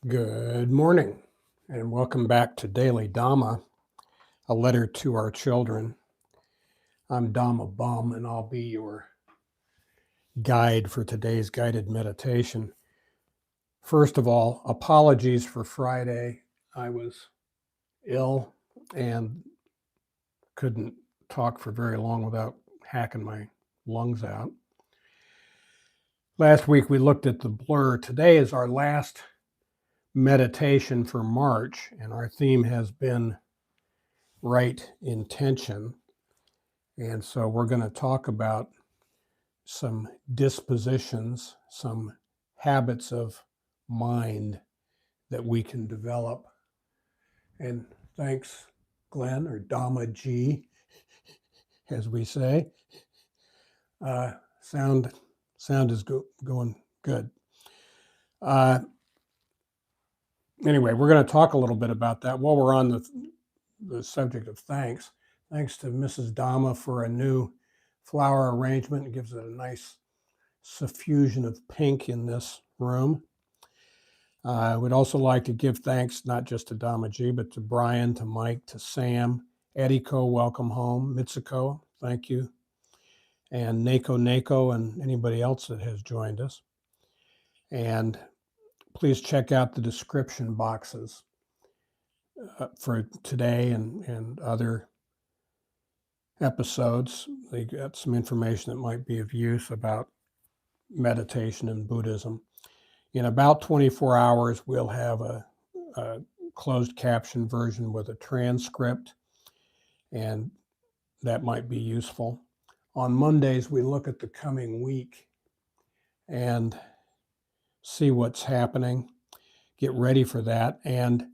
Good morning, and welcome back to Daily Dhamma, a letter to our children. I'm Dhamma Bum, and I'll be your guide for today's guided meditation. First of all, apologies for Friday. I was ill and couldn't talk for very long without hacking my lungs out. Last week we looked at the blur. Today is our last meditation for March, and our theme has been right intention. And so we're going to talk about some dispositions, some habits of mind that we can develop. And thanks, Glenn, or Dhamma G, as we say. Sound is going good. Anyway, we're going to talk a little bit about that while we're on the subject of thanks. Thanks to Mrs. Dhamma for a new flower arrangement. It gives it a nice suffusion of pink in this room. I would also like to give thanks not just to Dhamma G, but to Brian, to Mike, to Sam, Ediko, welcome home, Mitsuko, thank you, and Neko, and anybody else that has joined us. And please check out the description boxes for today and other episodes. They got some information that might be of use about meditation and Buddhism. In about 24 hours, we'll have a closed caption version with a transcript, and that might be useful. On Mondays, we look at the coming week and see what's happening, get ready for that, and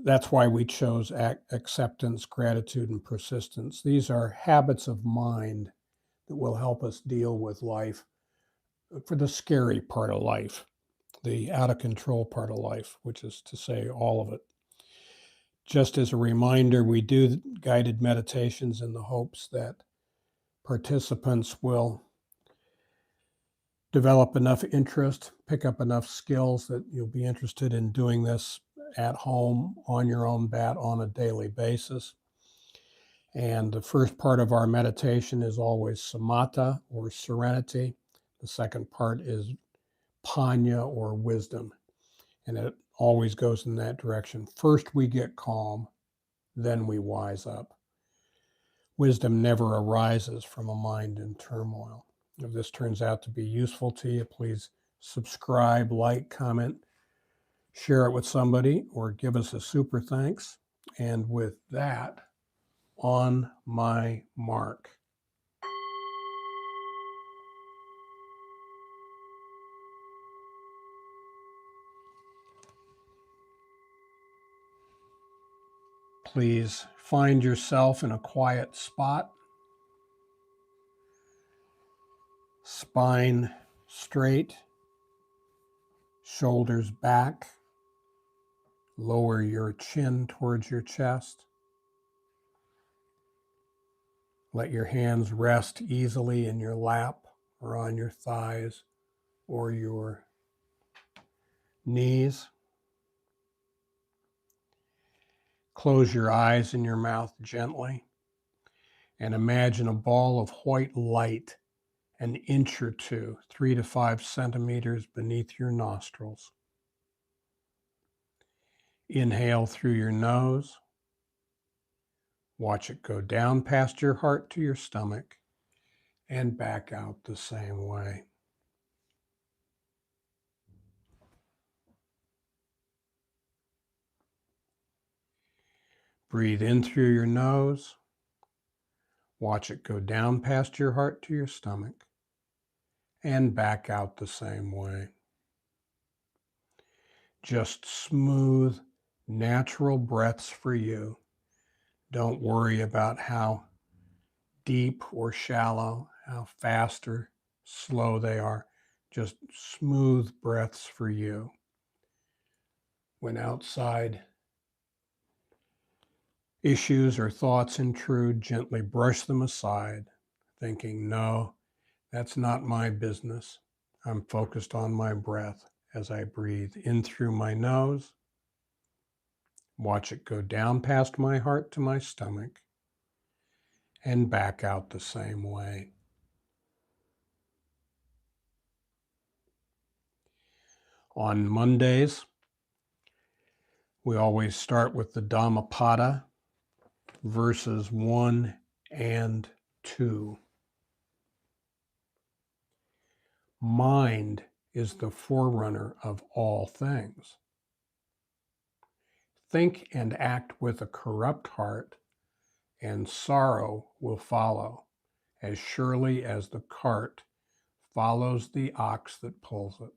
that's why we chose acceptance, gratitude, and persistence. These are habits of mind that will help us deal with life, for the scary part of life, the out of control part of life, which is to say all of it. Just as a reminder, we do guided meditations in the hopes that participants will develop enough interest, pick up enough skills that you'll be interested in doing this at home on your own bat on a daily basis. And the first part of our meditation is always samatha, or serenity. The second part is panya, or wisdom. And it always goes in that direction. First we get calm, then we wise up. Wisdom never arises from a mind in turmoil. If this turns out to be useful to you, please subscribe, like, comment, share it with somebody, or give us a super thanks. And with that, on my mark. Please find yourself in a quiet spot. Spine straight, shoulders back. Lower your chin towards your chest. Let your hands rest easily in your lap or on your thighs or your knees. Close your eyes and your mouth gently and imagine a ball of white light an inch or two, 3 to 5 centimeters beneath your nostrils. Inhale through your nose. Watch it go down past your heart to your stomach and back out the same way. Breathe in through your nose. Watch it go down past your heart to your stomach and back out the same way. Just smooth, natural breaths for you. Don't worry about how deep or shallow, how fast or slow they are. Just smooth breaths for you. When outside issues or thoughts intrude, gently brush them aside, thinking, no, that's not my business. I'm focused on my breath as I breathe in through my nose. Watch it go down past my heart to my stomach and back out the same way. On Mondays, we always start with the Dhammapada, verses 1 and 2. Mind is the forerunner of all things. Think and act with a corrupt heart, and sorrow will follow, as surely as the cart follows the ox that pulls it.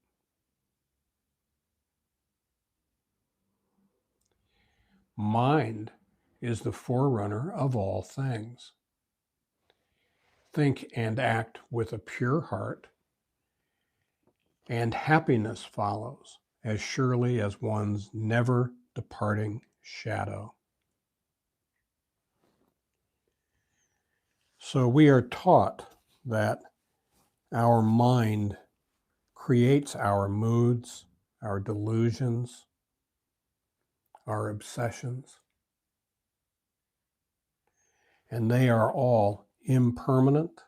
Mind is the forerunner of all things. Think and act with a pure heart, and happiness follows, as surely as one's never departing shadow. So we are taught that our mind creates our moods, our delusions, our obsessions, and they are all impermanent,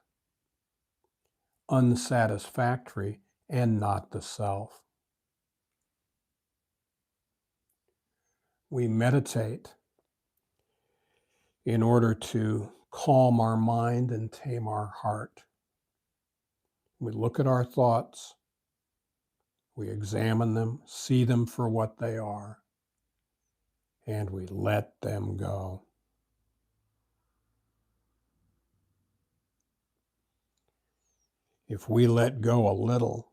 unsatisfactory, and not the self. We meditate in order to calm our mind and tame our heart. We look at our thoughts, we examine them, see them for what they are, and we let them go. If we let go a little,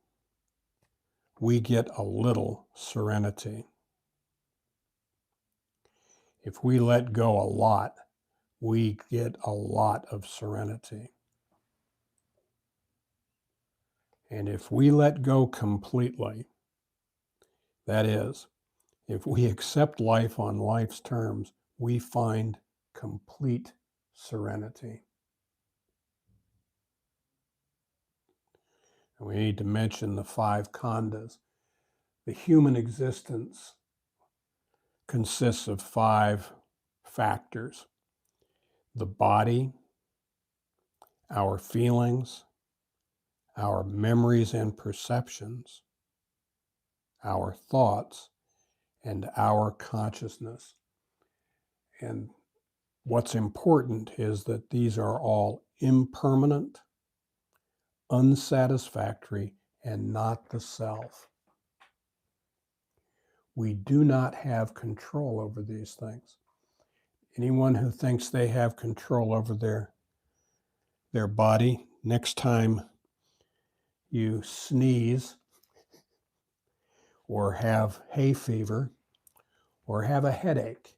we get a little serenity. If we let go a lot, we get a lot of serenity. And if we let go completely, that is, if we accept life on life's terms, we find complete serenity. And we need to mention the 5 Khandhas. The human existence consists of 5 factors: the body, our feelings, our memories and perceptions, our thoughts, and our consciousness. And what's important is that these are all impermanent, unsatisfactory, and not the self. We do not have control over these things. Anyone who thinks they have control over their body, next time you sneeze or have hay fever or have a headache,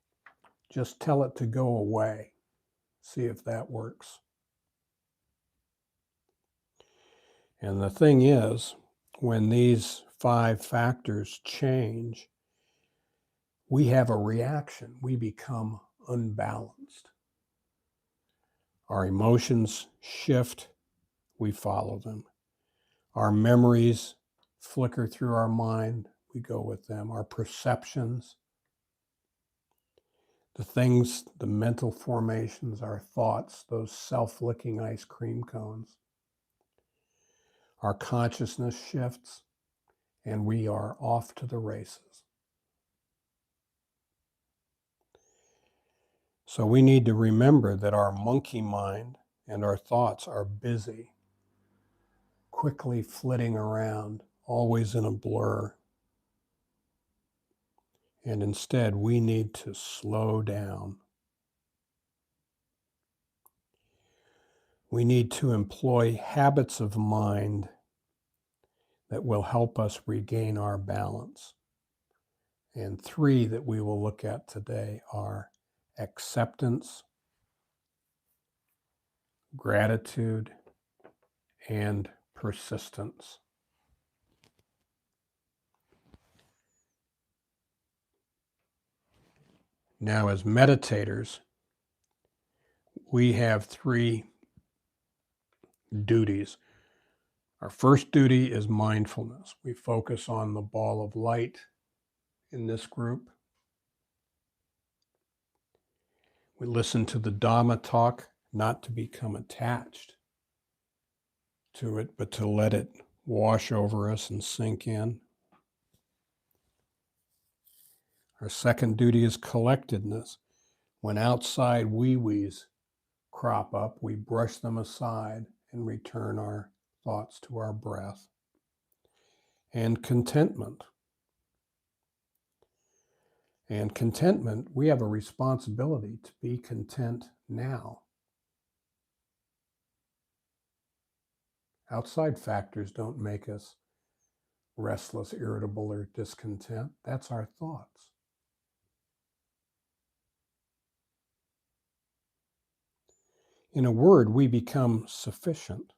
just tell it to go away. See if that works. And the thing is, when these 5 factors change, we have a reaction. We become unbalanced. Our emotions shift, we follow them. Our memories flicker through our mind, we go with them. Our perceptions, the things, the mental formations, our thoughts, those self-licking ice cream cones. Our consciousness shifts, and we are off to the races. So we need to remember that our monkey mind and our thoughts are busy, quickly flitting around, always in a blur. And instead, we need to slow down. We need to employ habits of mind that will help us regain our balance. And 3 that we will look at today are acceptance, gratitude, and persistence. Now, as meditators, we have 3 duties. Our first duty is mindfulness. We focus on the ball of light in this group. We listen to the Dhamma talk, not to become attached to it, but to let it wash over us and sink in. Our second duty is collectedness. When outside wee-wees crop up, we brush them aside and return our thoughts to our breath. And contentment. And contentment, we have a responsibility to be content now. Outside factors don't make us restless, irritable, or discontent. That's our thoughts. In a word, we become sufficient.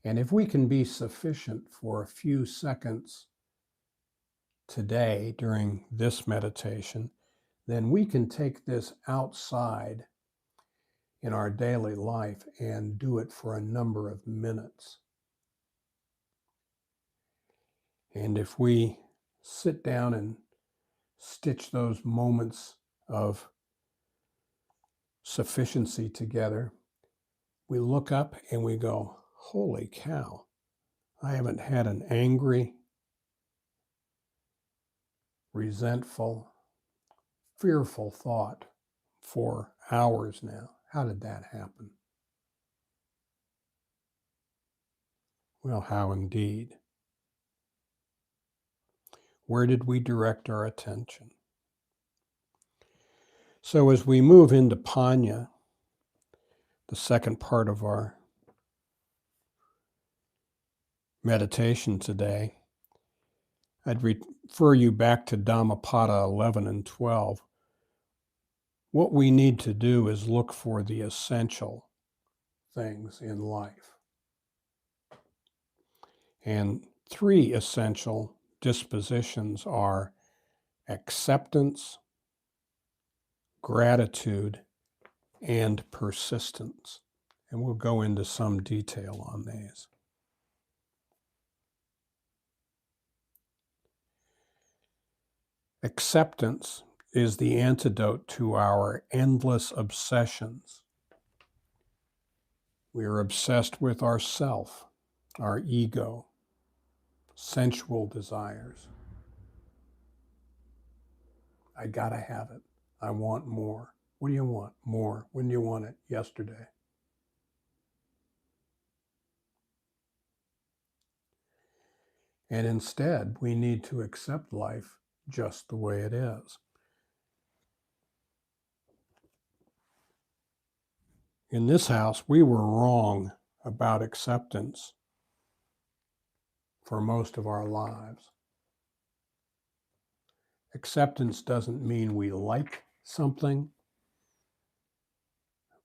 And if we can be sufficient for a few seconds today during this meditation, then we can take this outside in our daily life and do it for a number of minutes. And if we sit down and stitch those moments of sufficiency together, we look up and we go, holy cow, I haven't had an angry, resentful, fearful thought for hours now. How did that happen? Well, how indeed? Where did we direct our attention? So as we move into Panya, the second part of our meditation today, I'd refer you back to Dhammapada 11 and 12. What we need to do is look for the essential things in life. And three essential dispositions are acceptance, gratitude, and persistence. And we'll go into some detail on these. Acceptance is the antidote to our endless obsessions. We are obsessed with ourself, our ego, sensual desires. I gotta have it. I want more. What do you want? More. When do you want it? Yesterday. And instead, we need to accept life just the way it is. In this house, we were wrong about acceptance for most of our lives. Acceptance doesn't mean we like something,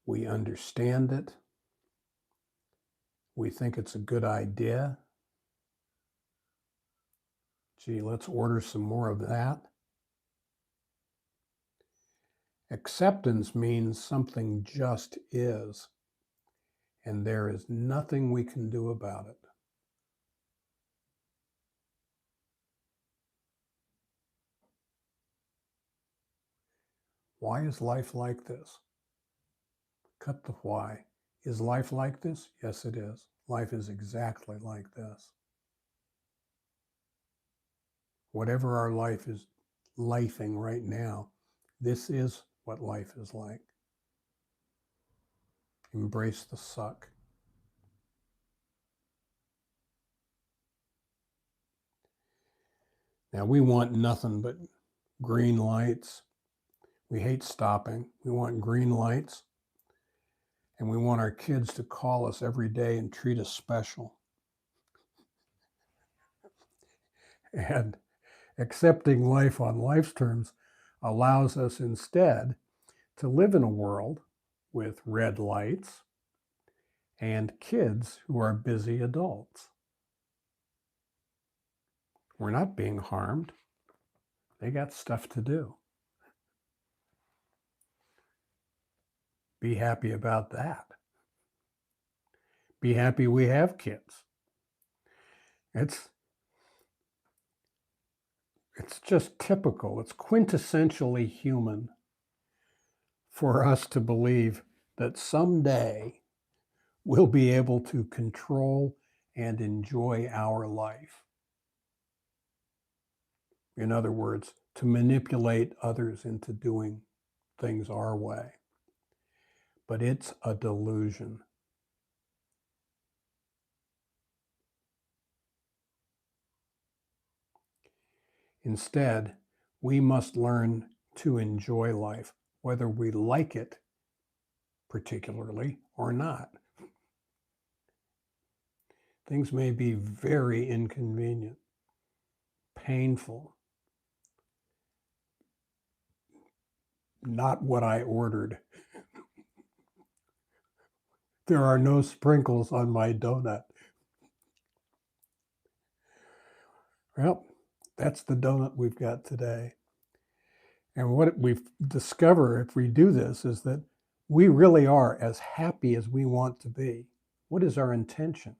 we understand it, we think it's a good idea. Gee, let's order some more of that. Acceptance means something just is, and there is nothing we can do about it. Why is life like this? Cut the why. Is life like this? Yes, it is. Life is exactly like this. Whatever our life is lifing right now, this is what life is like. Embrace the suck. Now, we want nothing but green lights. We hate stopping. We want green lights. And we want our kids to call us every day and treat us special. And accepting life on life's terms allows us instead to live in a world with red lights and kids who are busy adults. We're not being harmed. They got stuff to do. Be happy about that. Be happy we have kids. It's just typical. It's quintessentially human for us to believe that someday we'll be able to control and enjoy our life. In other words, to manipulate others into doing things our way. But it's a delusion. Instead, we must learn to enjoy life, whether we like it particularly or not. Things may be very inconvenient, painful, not what I ordered. There are no sprinkles on my donut. Well, that's the donut we've got today. And what we've discovered if we do this is that we really are as happy as we want to be. What is our intention?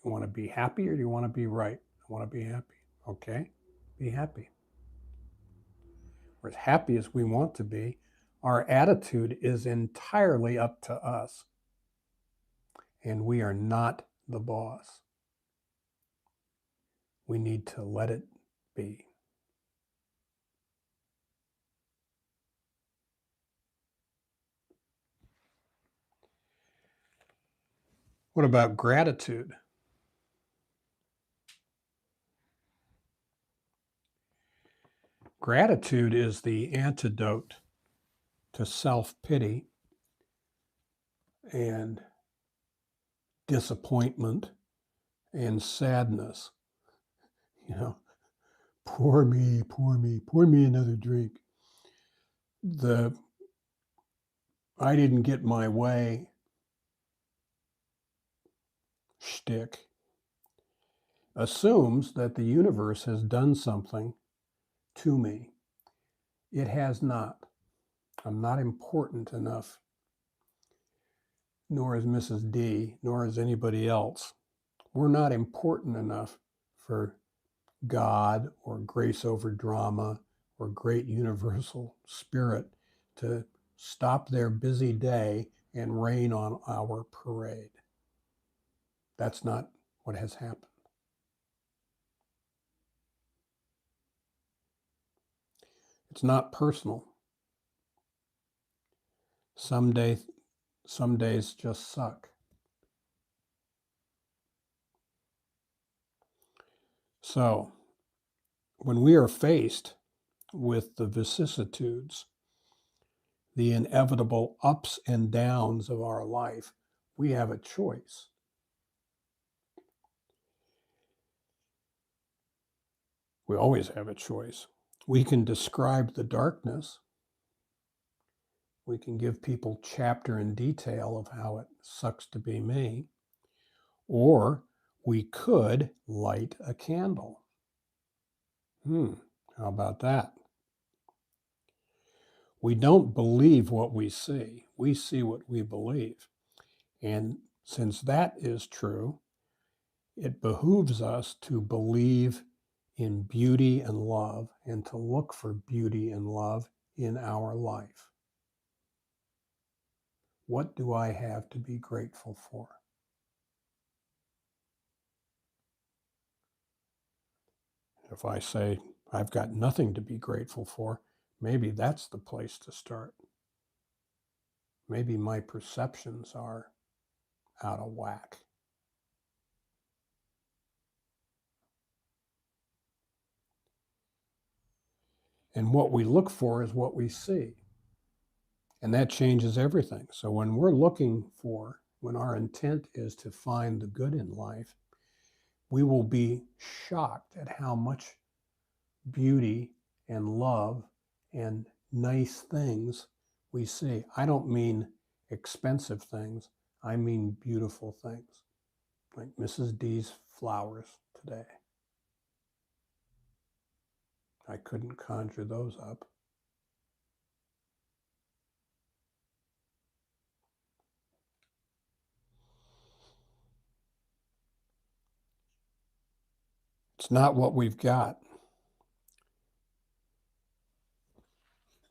You want to be happy or do you want to be right? I want to be happy. Okay, be happy. We're as happy as we want to be. Our attitude is entirely up to us. And we are not the boss. We need to let it be. What about gratitude? Gratitude is the antidote to self-pity and disappointment and sadness. You know, pour me another drink. The I didn't get my way shtick assumes that the universe has done something to me. It has not. I'm not important enough, nor is Mrs. D, nor is anybody else. We're not important enough for God or grace over drama or great universal spirit to stop their busy day and rain on our parade. That's not what has happened. It's not personal. Some days just suck. So, when we are faced with the vicissitudes, the inevitable ups and downs of our life, we have a choice. We always have a choice. We can describe the darkness. We can give people chapter and detail of how it sucks to be me. Or we could light a candle. How about that? We don't believe what we see. We see what we believe. And since that is true, it behooves us to believe in beauty and love and to look for beauty and love in our life. What do I have to be grateful for? If I say I've got nothing to be grateful for, maybe that's the place to start. Maybe my perceptions are out of whack. And what we look for is what we see. And that changes everything. So when when our intent is to find the good in life, we will be shocked at how much beauty and love and nice things we see. I don't mean expensive things. I mean beautiful things, like Mrs. D's flowers today. I couldn't conjure those up. It's not what we've got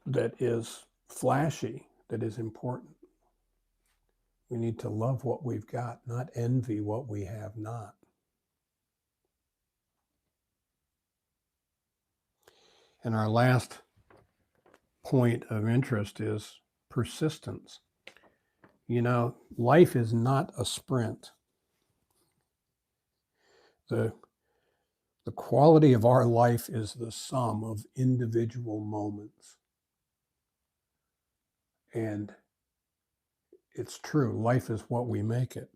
that is flashy, that is important. We need to love what we've got, not envy what we have not. And our last point of interest is persistence. You know, life is not a sprint. The quality of our life is the sum of individual moments. And it's true, life is what we make it.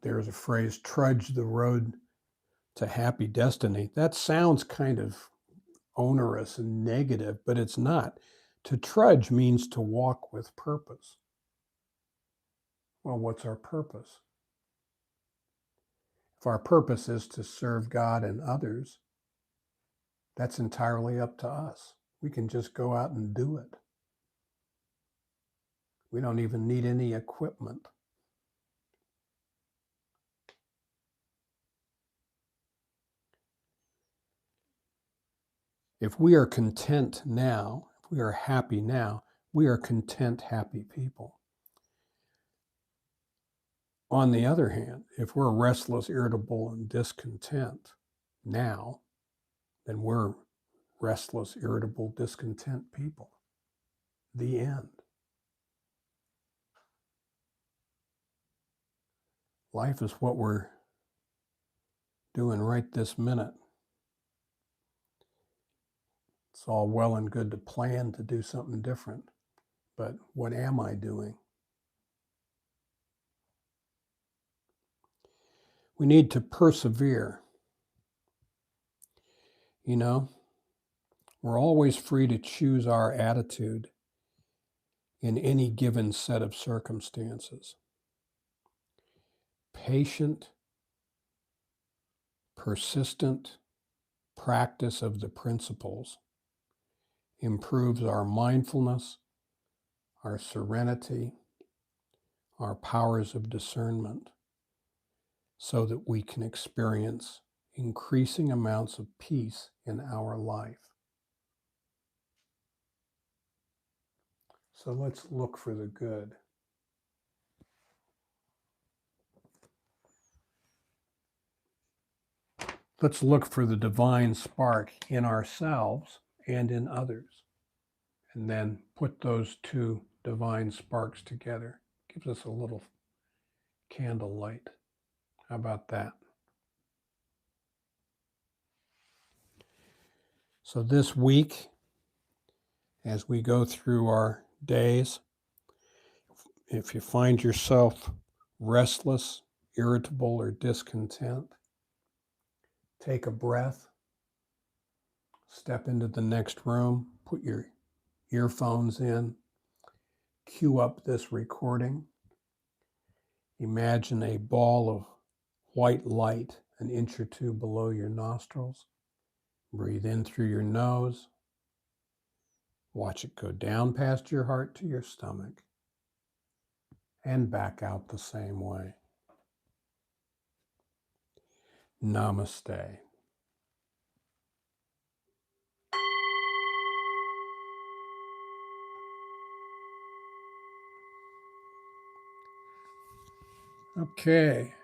There's a phrase, trudge the road to happy destiny. That sounds kind of onerous and negative, but it's not. To trudge means to walk with purpose. Well, what's our purpose? If our purpose is to serve God and others, that's entirely up to us. We can just go out and do it. We don't even need any equipment. If we are content now, if we are happy now, we are content, happy people. On the other hand, if we're restless, irritable, and discontent now, then we're restless, irritable, discontent people. The end. Life is what we're doing right this minute. It's all well and good to plan to do something different, but what am I doing? We need to persevere. You know, we're always free to choose our attitude in any given set of circumstances. Patient, persistent practice of the principles improves our mindfulness, our serenity, our powers of discernment, so that we can experience increasing amounts of peace in our life. So let's look for the good. Let's look for the divine spark in ourselves and in others, and then put those two divine sparks together. Gives us a little candle light. How about that? So this week, as we go through our days, if you find yourself restless, irritable, or discontent, take a breath, step into the next room, put your earphones in, cue up this recording. Imagine a ball of white light an inch or two below your nostrils. Breathe in through your nose. Watch it go down past your heart to your stomach and back out the same way. Namaste. Okay.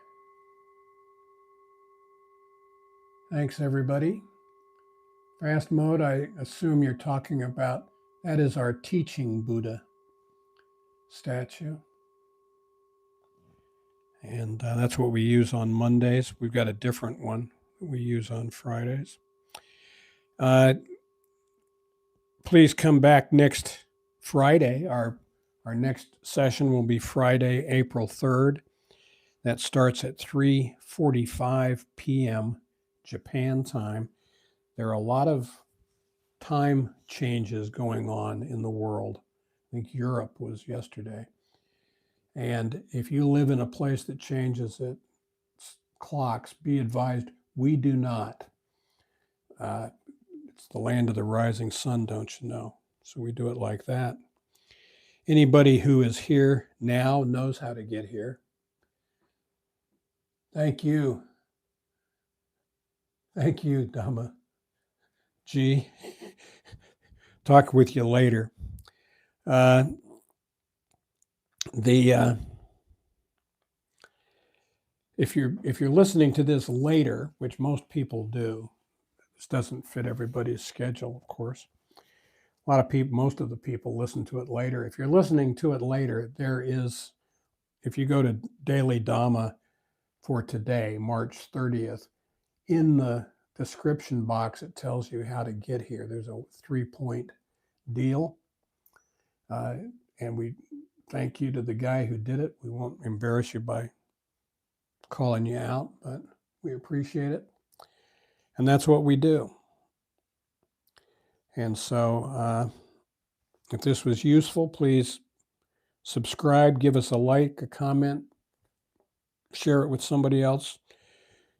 Thanks, everybody. Fast mode, I assume you're talking about, that is our teaching Buddha statue. And that's what we use on Mondays. We've got a different one that we use on Fridays. Please come back next Friday. Our next session will be Friday, April 3rd. That starts at 3:45 p.m. Japan time. There are a lot of time changes going on in the world. I think Europe was yesterday. And if you live in a place that changes its clocks, be advised, we do not. It's the land of the rising sun, don't you know? So we do it like that. Anybody who is here now knows how to get here. Thank you. Thank you, Dhamma. G. Talk with you later. If you're listening to this later, which most people do, this doesn't fit everybody's schedule, of course. A lot of people, most of the people listen to it later. If you're listening to it later, if you go to Daily Dhamma for today, March 30th, in the description box, it tells you how to get here. There's a 3-point deal. And we thank you to the guy who did it. We won't embarrass you by calling you out, but we appreciate it. And that's what we do. And so if this was useful, please subscribe, give us a like, a comment, share it with somebody else.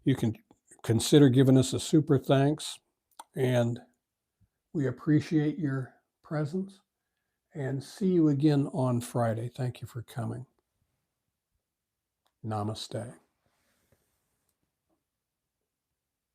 You can consider giving us a super thanks. And we appreciate your presence. And see you again on Friday. Thank you for coming. Namaste.